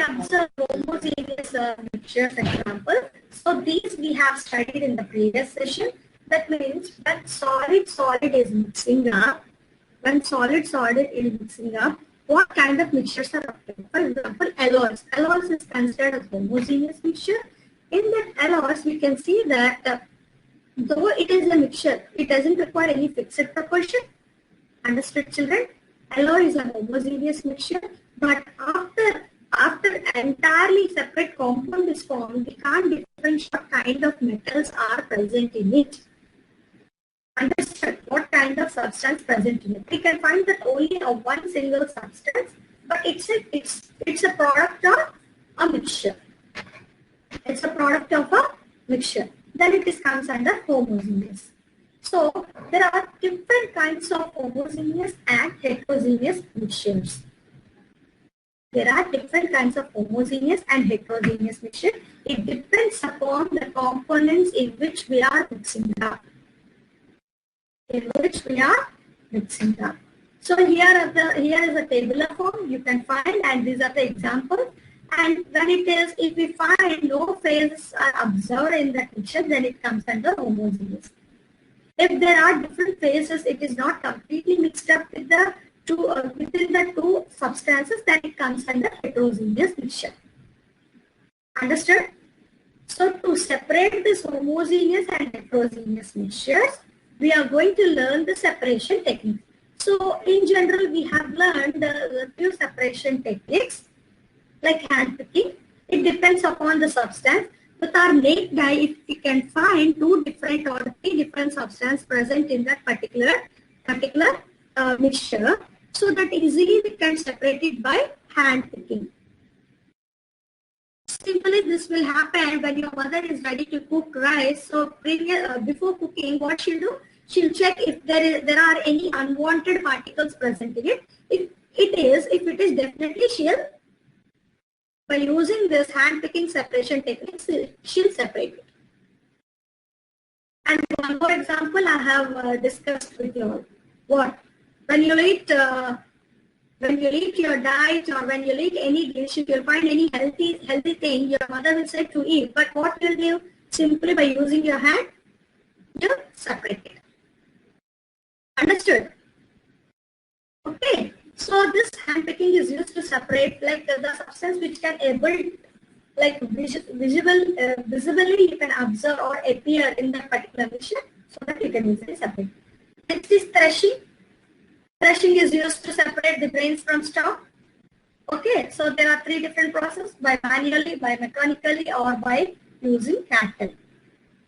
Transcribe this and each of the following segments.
observe homogeneous mixtures example. So these we have studied in the previous session. That means when solid is mixing up, is mixing up, what kind of mixtures are obtained? For example, alloys. Alloys is considered as homogeneous mixture. In that alloys, we can see that though it is a mixture, it doesn't require any fixed proportion. Understood, children? Alloy is a homogeneous mixture, but after entirely separate compound is formed, we can't differentiate what kind of metals are present in it. Understood? What kind of substance present in it? We can find that only a one single substance, but it's a product of a mixture. It's a product of a mixture. Then it comes under homogeneous. So there are different kinds of homogeneous and heterogeneous mixtures. There are different kinds of homogeneous and heterogeneous mixture. It depends upon the components in which we are mixing up. So here is a tabular form you can find, and these are the examples. And when if we find no phases are observed in that mixture, then it comes under homogeneous. If there are different phases, it is not completely mixed up with the within the two substances, then it comes under heterogeneous mixture. Understood? So to separate this homogeneous and heterogeneous mixtures, we are going to learn the separation technique. So in general, we have learned the few separation techniques like hand picking. It depends upon the substance. With our naked eye, if we can find two different or three different substances present in that particular mixture, so that easily we can separate it by hand picking. Simply, this will happen when your mother is ready to cook rice. So before cooking, what she'll do? She'll check if there are any unwanted particles present in it. If it is, definitely she'll, by using this hand picking separation techniques, she'll separate it. And one more example I have discussed with you all. What? When you eat your diet, or when you eat any dish, if you find any healthy thing, your mother will say to eat. But what will you do? Simply by using your hand, you separate it. Understood? Okay. So this hand picking is used to separate like the substance which can visibly you can observe or appear in that particular mixture, so that you can easily separate. Next is threshing. Threshing is used to separate the grains from stalk. Okay, so there are three different processes: by manually, by mechanically, or by using cattle.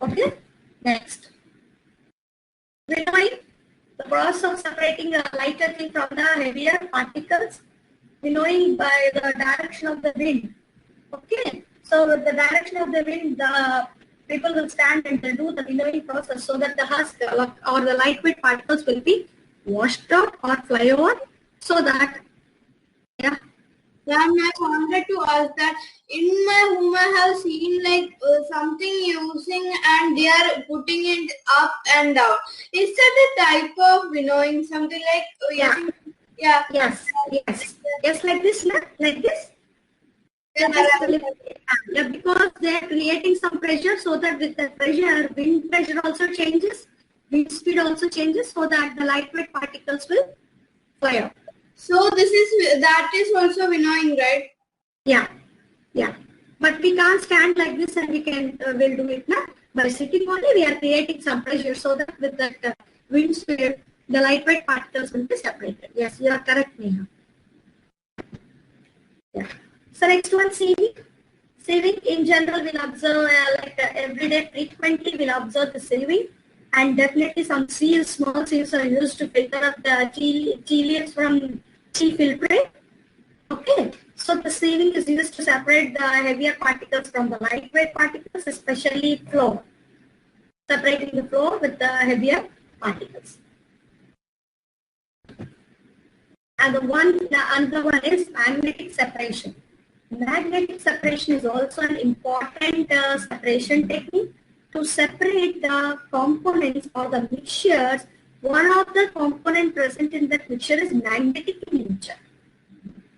Okay, next. Winnowing. The process of separating a lighter thing from the heavier particles, winnowing by the direction of the wind. Okay, so with the direction of the wind, the people will stand and do the winnowing process, so that the husk or the lightweight particles will be washed out or fly over, so that, yeah. Yeah, and I wanted to ask that in my home I have seen like something using and they are putting it up and down. Is that a type of winnowing? Something like Yes, like this, like this. Yeah, because they are creating some pressure, so that with the pressure, wind pressure also changes, wind speed also changes, so that the lightweight particles will fly out. So that is also winnowing, right? Yeah. But we can't stand like this and we'll do it now. By sitting only, we are creating some pressure, so that with that wind speed, the lightweight particles will be separated. Yes, you are correct, Neha. Yeah. So next one, sieving. Sieving in general, we'll observe everyday frequently we'll observe the sieving, and definitely some seals, small seals are used to filter up the tea leaves from tea filtrate. Okay, so the sieving is used to separate the heavier particles from the lightweight particles, especially flour. Separating the flour with the heavier particles. And the other one is magnetic separation. Magnetic separation is also an important separation technique to separate the components or the mixtures. One of the components present in that mixture is magnetic in nature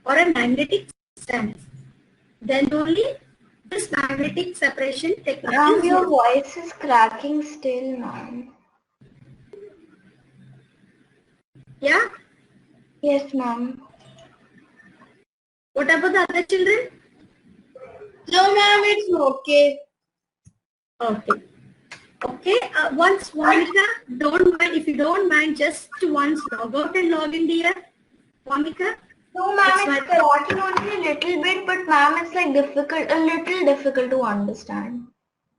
or a magnetic substance. then only this magnetic separation technique Ma'am, is your used. voice is cracking still, ma'am. Yeah? Yes, ma'am. What about the other children? No, ma'am, it's okay. Okay. Okay, once Monica, don't mind, if you don't mind, just once log out and log in, dear. Monica? No, ma'am, it's cracking only a little bit, but ma'am, it's like difficult, a little difficult to understand.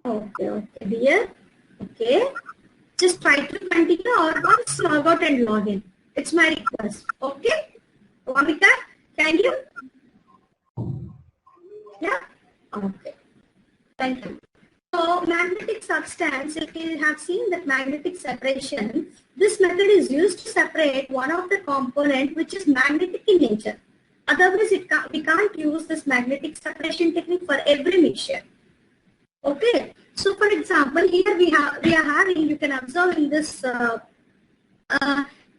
Okay, okay, dear. Okay. Just try to continue or once log out and log in. It's my request. Okay? Monica, can you? Yeah? Okay. Thank you. So magnetic substance, if you have seen that magnetic separation, this method is used to separate one of the component which is magnetic in nature. Otherwise, we can't use this magnetic separation technique for every mixture. Okay. So for example, here we are having, you can observe in this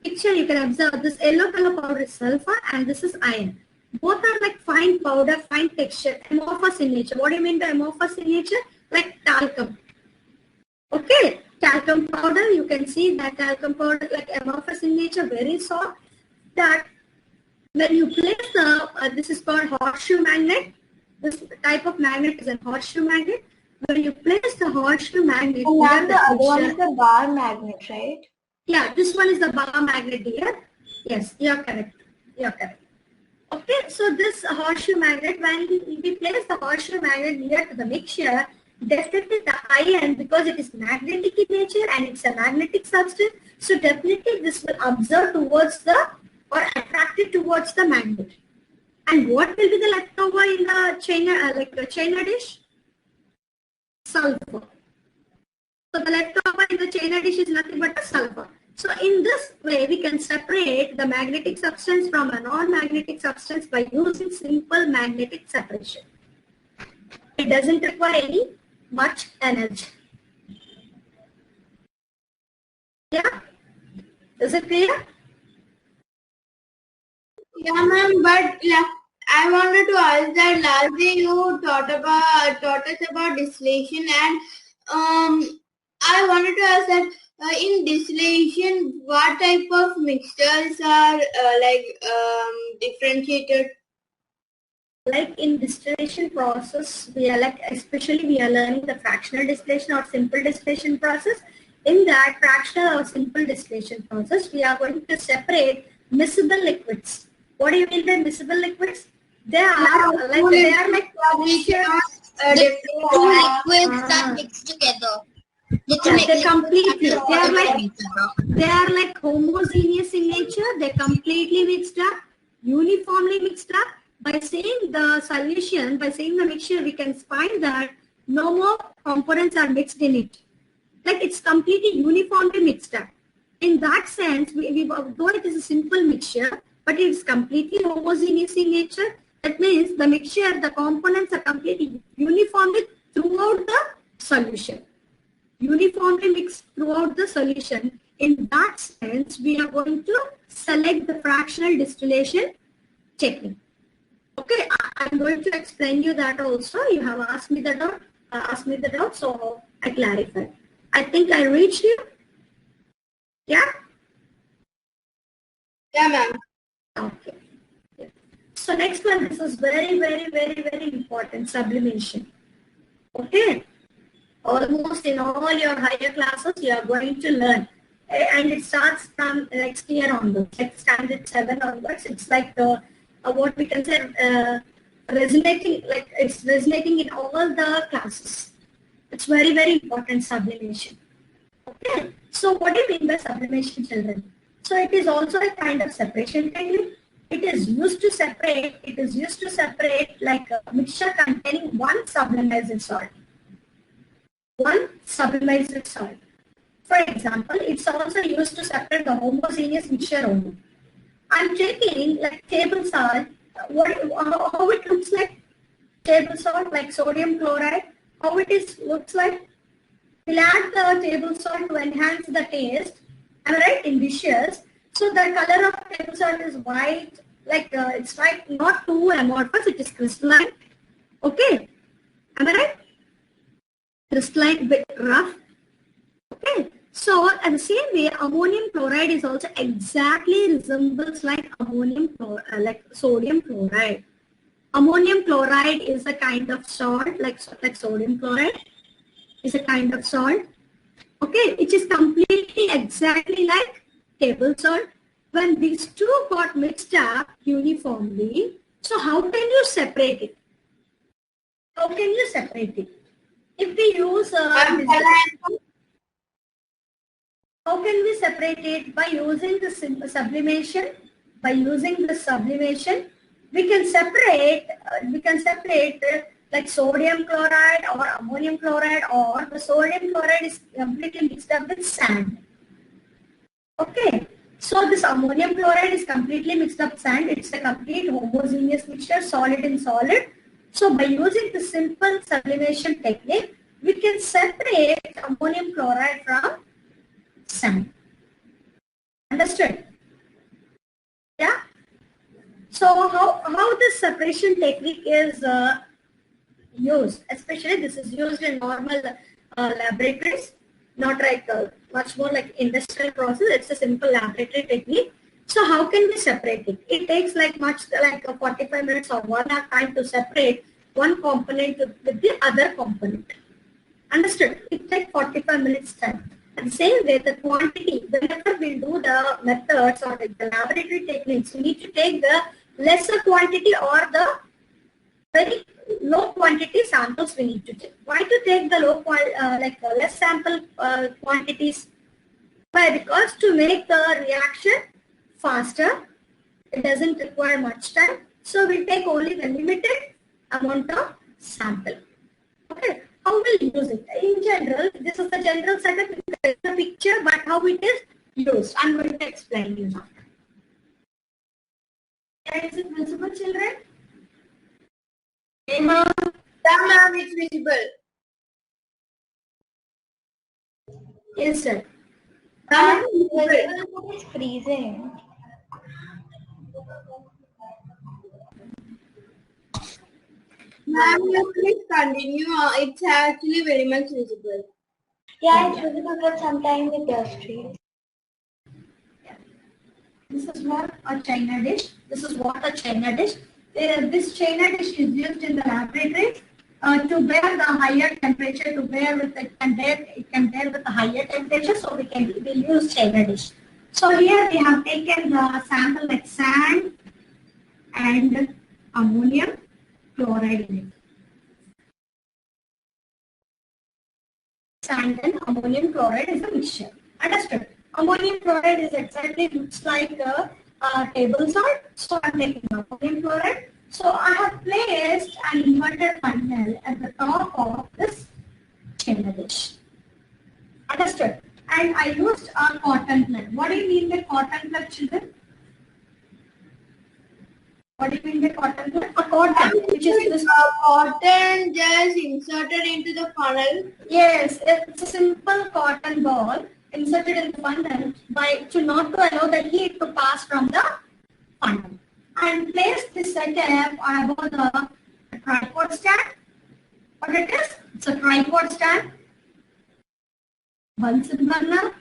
picture, you can observe this yellow color powder is sulfur and this is iron. Both are like fine powder, fine texture, amorphous in nature. What do you mean by amorphous in nature? Like talcum. Okay, talcum powder, you can see that talcum powder like amorphous in nature, very soft. That when you place the, this is called horseshoe magnet. This type of magnet is a horseshoe magnet. When you place the horseshoe magnet, And ma'am, the other one picture, is the bar magnet, right? yeah, this one is the bar magnet here. Yes, you're correct. You're correct. Okay, so this horseshoe magnet, when we place the horseshoe magnet near to the mixture, definitely the iron, because it is magnetic in nature and it's a magnetic substance, so definitely this will absorb towards the, or attracted towards the magnet. And what will be the leftover in the China, like the China dish? Sulfur. So the leftover in the China dish is nothing but a sulfur. So in this way, we can separate the magnetic substance from a non-magnetic substance by using simple magnetic separation. It doesn't require any much energy. Yeah? Is it clear? Yeah, ma'am, but yeah, I wanted to ask that last day you taught us about distillation, and I wanted to ask that in distillation, what type of mixtures are differentiated? Like in distillation process, we are like, especially we are learning the fractional distillation or simple distillation process. In that fractional or simple distillation process, we are going to separate miscible liquids. What do you mean by miscible liquids? They are like mixture. The two liquids that mix together. They completely, they are like homogeneous in nature. They completely mixed up, uniformly mixed up. By saying the solution, by saying the mixture, we can find that no more components are mixed in it. Like it's completely uniformly mixed up. In that sense, though it is a simple mixture, but it is completely homogeneous in nature. That means the mixture, the components are completely uniformly throughout the solution. Uniformly mixed throughout the solution. In that sense, we are going to select the fractional distillation technique. Okay, I'm going to explain you that also. You have asked me the doubt, so I clarify. I think I reached you. Yeah? Yeah, ma'am. Okay. Yeah. So next one, this is very, very, very, very important, sublimation. Okay. Almost in all your higher classes, you are going to learn. And it starts from next year onwards, like standard 7 onwards. It's like what we can say, resonating, like it's resonating in all the classes. It's very, very important, sublimation. Okay. So what do you mean by sublimation, children? So it is also a kind of separation technique. It is used to separate like a mixture containing one sublimized salt. One sublimized salt. For example, it's also used to separate the homogeneous mixture only. I'm taking like table salt. How it looks like? Table salt, like sodium chloride. How it looks like? We'll add the table salt to enhance the taste. Am I right? In dishes. So the color of table salt is white. Like it's like not too amorphous. It is crystalline. Okay, am I right? Crystalline, bit rough. Okay, so at the same way, ammonium chloride is also exactly resembles like like sodium chloride. Ammonium chloride is a kind of salt, like sodium chloride is a kind of salt. Okay, it is completely exactly like table salt. When these two got mixed up uniformly, so how can you separate it? How can you separate it? If we use how can we separate it? By using the sublimation. By using the sublimation, we can separate. Like sodium chloride or ammonium chloride, or the sodium chloride is completely mixed up with sand. Okay, so this ammonium chloride is completely mixed up sand. It's a complete homogeneous mixture, solid in solid. So by using the simple sublimation technique, we can separate ammonium chloride from sand. Understood? Yeah. So how this separation technique is used? Especially this is used in normal laboratories, not like much more like industrial process. It's a simple laboratory technique. So how can we separate it? It takes like 45 minutes or 1 hour time to separate one component with the other component. Understood? It takes 45 minutes time. And the same way, the quantity, whenever we do the methods or the laboratory techniques, we need to take the lesser quantity or the very low quantity samples we need to take. Why to take the less sample quantities? Why? Because to make the reaction faster, it doesn't require much time. So we take only the limited amount of sample. Okay. How will you use it? In general, this is the general setup, the picture, but how it is used, I'm going to explain you now. Is it visible, children? Ma'am, it's visible. Yes, sir. It's freezing. Ma'am, you please continue. It's actually very much visible. Yeah, it's visible, but sometimes it does freeze. This is what a China dish. This is what a China dish. This China dish is used in the laboratory to bear the higher temperature. To bear with it can bear with the higher temperature. So we'll use China dish. So here we have taken the sample like sand and ammonium chloride in it. Sand and ammonium chloride is a mixture. Understood? Ammonium chloride is exactly looks like a table salt. So I'm taking ammonium chloride. So I have placed an inverted funnel at the top of this China dish. Understood? And I used a cotton plug. What do you mean by cotton plug, children? What do you mean by cotton plug? A cotton, which is this cotton just inserted into the funnel. Yes, it's a simple cotton ball inserted in the funnel to not to allow the heat to pass from the funnel. And place this setup above the tripod stand. What it is? It's a tripod stand. Bunsen burner.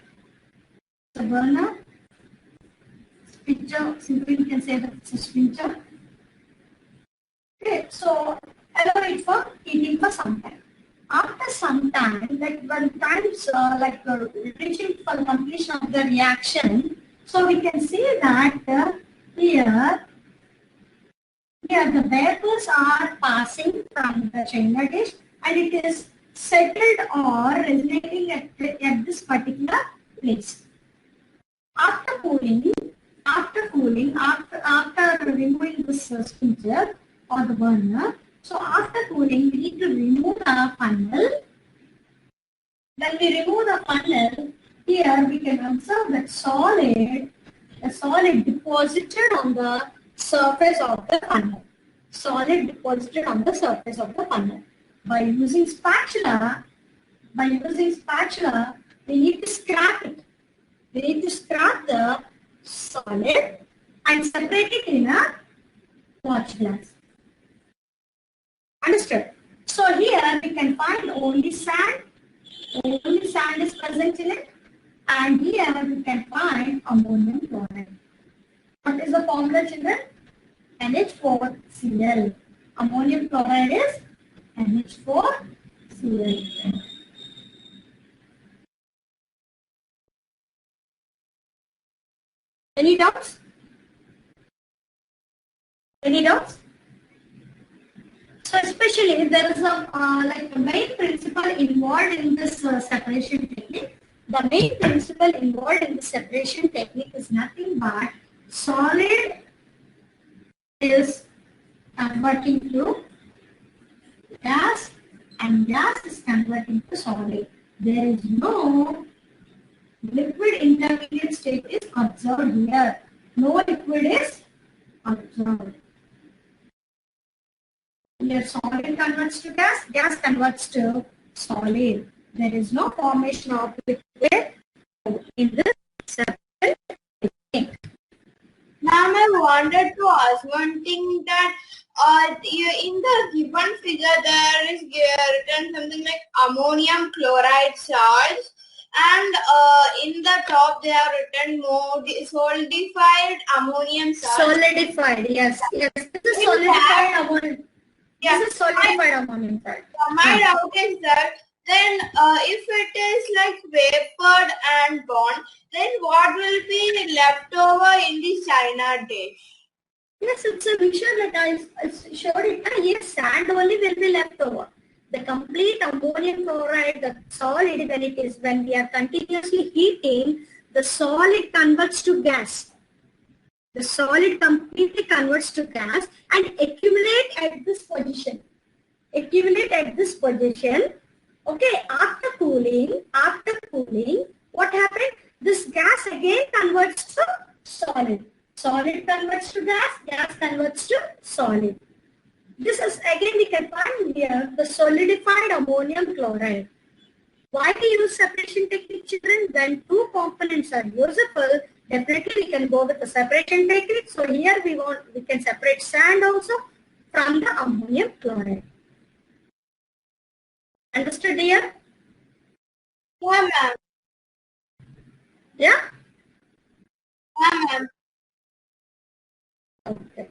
It's a burner. Spincher. Simply we can say that it's a spincher. Okay, so allow it for heating for some time. After some time, like when times reaching for the completion of the reaction, so we can see that here the vapors are passing from the China dish and it is settled or resonating at this particular place. After cooling, after removing this spincher or the burner, so after cooling, we need to remove the funnel. When we remove the funnel, here we can observe that a solid deposited on the surface of the funnel. Solid deposited on the surface of the funnel. By using spatula, we need to scrap it. We need to scrap the solid and separate it in a watch glass. Understood? So here we can find only sand. Only sand is present in it. And here we can find ammonium chloride. What is the formula, children? NH4Cl. Ammonium chloride is NH4Cl. Any doubts? Any doubts? So especially there is a like the main principle involved in this separation technique. The main principle involved in the separation technique is nothing but solid is converting to gas and gas is converting to solid. There is no liquid intermediate state is observed here. No liquid is observed. Here solid converts to gas, gas converts to solid. There is no formation of liquid in this separate technique. Ma'am, I wanted to ask one thing that in the given figure there is written something like ammonium chloride salts, and in the top they have written solidified ammonium salts. Solidified, yes, yes. This is solidified ammonium. Yes. This is solidified ammonium chloride. My doubt is that then if it is like vapored and bond, then what will be left over in the China dish? Yes, it's a mixture that I showed it. Yes, sand only will be left over. The complete ammonium chloride, the solid, when we are continuously heating, the solid converts to gas. The solid completely converts to gas and accumulate at this position. Accumulate at this position. Okay, after cooling, what happened? This gas again converts to solid. Solid converts to gas, gas converts to solid. This is again we can find here the solidified ammonium chloride. Why we use separation technique, children? When two components are usable, definitely we can go with the separation technique. So here we can separate sand also from the ammonium chloride. Understood here? Yeah, ma'am. Yeah? Yeah, ma'am. Okay.